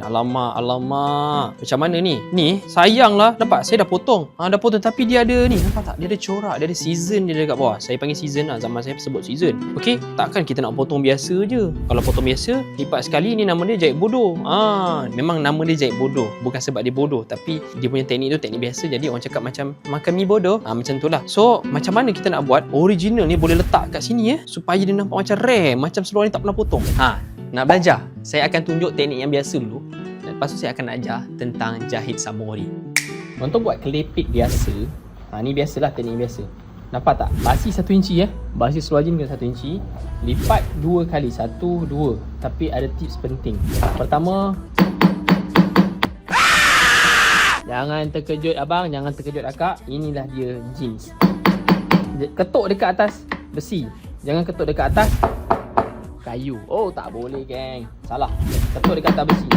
Alamak, alamak. Macam mana ni? Ni, sayanglah. Nampak? Saya dah potong. Dah potong. Tapi dia ada ni. Nampak tak? Dia ada corak. Dia ada season dia dekat bawah. Saya panggil season lah. Zaman saya sebut season. Okey? Takkan kita nak potong biasa je. Kalau potong biasa, lipat sekali ni nama dia jahit bodoh. Memang nama dia jahit bodoh. Bukan sebab dia bodoh. Tapi dia punya teknik tu teknik biasa. Jadi orang cakap macam makan mi bodoh. Macam tu lah. So, macam mana kita nak buat original ni boleh letak kat sini supaya dia nampak macam rare. Macam seluar ni tak pernah potong. Nak belajar? Saya akan tunjuk teknik yang biasa dulu. Lepas tu saya akan ajar tentang jahit samoori. Untuk buat kelepit biasa, ni biasalah teknik biasa. Nampak tak? Basi 1 inci Basi seluar jeans kena 1 inci. Lipat 2 kali. 1, 2. Tapi ada tips penting. Pertama, jangan terkejut abang, jangan terkejut akak. Inilah dia jeans. Ketuk dekat atas besi. Jangan ketuk dekat atas kayu. Oh, tak boleh geng. Salah. Ketuk dekat atas besi.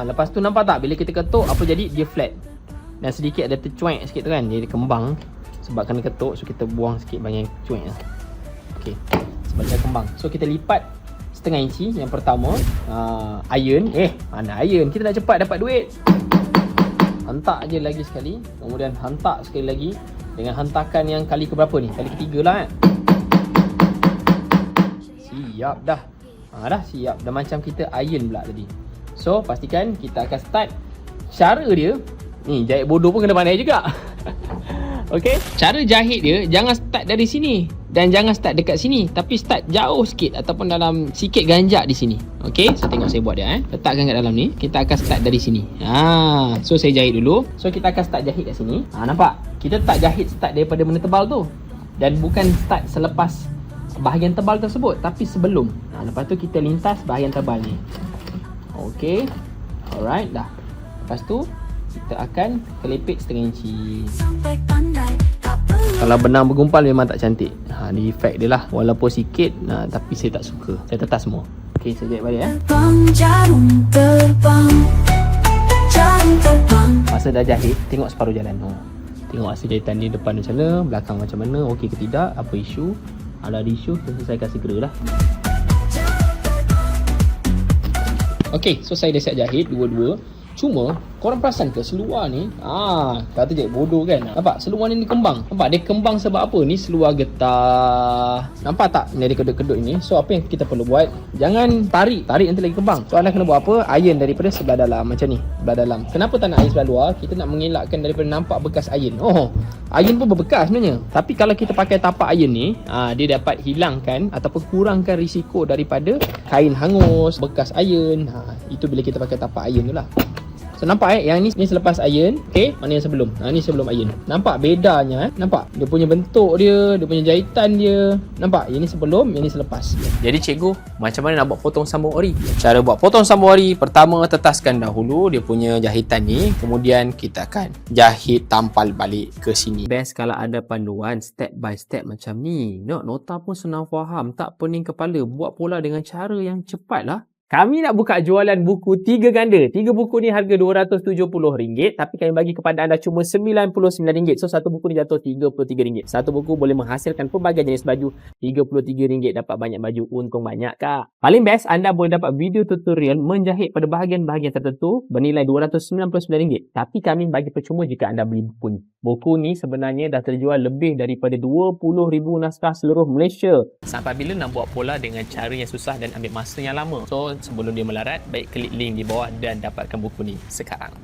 Lepas tu nampak tak? Bila kita ketuk, apa jadi? Dia flat. Dan sedikit ada tercuek sikit tu kan. Dia kembang. Sebab kena ketuk. So, kita buang sikit bahagian cuek lah. Okay. Sebab dia kembang. So, kita lipat setengah inci. Yang pertama, iron. Mana iron? Kita nak cepat dapat duit. Hentak je lagi sekali. Kemudian hentak sekali lagi. Dengan hentakan yang kali ke berapa ni? Kali ketiga lah kan. Siap dah. Dah siap. Dah macam kita iron pula tadi. So, pastikan kita akan start. Cara dia, ni jahit bodoh pun kena pandai juga. Okay. Cara jahit dia, jangan start dari sini. Dan jangan start dekat sini. Tapi start jauh sikit. Ataupun dalam sikit ganjak di sini. Okay. So, tengok saya buat dia. Letakkan kat dalam ni. Kita akan start dari sini. So, saya jahit dulu. So, kita akan start jahit kat sini. Nampak? Kita tak jahit start daripada benda tebal tu. Dan bukan start selepas bahagian tebal tersebut, tapi sebelum. Lepas tu kita lintas bahagian tebal ni. Okey. Alright, dah. Lepas tu kita akan kelepit setengah inci. Kalau benang bergumpal memang tak cantik. Ni efek dia lah. Walaupun sikit, tapi saya tak suka. Saya tetas semua. Okey, saya jahit balik Masa dah jahit, tengok separuh jalan. Tengok hasil jahitan ni, depan macam mana, belakang macam mana, okey ke tidak, apa isu. Kalau ada isu, selesaikan segera lah. Okey, so saya dah siap jahit dua-dua. Cuma, korang perasan ke seluar ni? Kata je bodoh kan? Nampak? Seluar ni kembang. Nampak? Dia kembang sebab apa? Ni seluar getah. Nampak tak? Ni ada kedut-kedut ni. So, apa yang kita perlu buat? Jangan tarik. Tarik nanti lagi kembang. So, anda kena buat apa? Iron daripada sebelah dalam. Macam ni. Sebelah dalam. Kenapa tak nak iron sebelah luar? Kita nak mengelakkan daripada nampak bekas iron. Iron pun berbekas sebenarnya. Tapi kalau kita pakai tapak iron ni, dia dapat hilangkan ataupun kurangkan risiko daripada kain hangus, bekas iron. Itu bila kita pakai tapak iron tu lah. So, nampak yang ni selepas iron. Okay, mana yang sebelum? Ni sebelum iron. Nampak bedanya Nampak? Dia punya bentuk dia punya jahitan dia. Nampak? Yang ni sebelum, yang ni selepas. Jadi cikgu, macam mana nak buat potong samoori? Cara buat potong samoori, pertama tetaskan dahulu dia punya jahitan ni. Kemudian kita akan jahit tampal balik ke sini. Best kalau ada panduan step by step macam ni. Nota pun senang faham, tak pening kepala. Buat pula dengan cara yang cepat lah. Kami nak buka jualan buku 3 ganda. 3 buku ni harga RM270. Tapi kami bagi kepada anda cuma RM99. So, satu buku ni jatuh RM33. Satu buku boleh menghasilkan pelbagai jenis baju. RM33 dapat banyak baju. Untung banyak, Kak. Paling best, anda boleh dapat video tutorial menjahit pada bahagian-bahagian tertentu bernilai RM299. Tapi kami bagi percuma jika anda beli buku ni. Buku ni sebenarnya dah terjual lebih daripada 20,000 naskah seluruh Malaysia. Sampai bila nak buat pola dengan cara yang susah dan ambil masa yang lama? So, sebelum dia melarat, baik klik link di bawah dan dapatkan buku ni sekarang.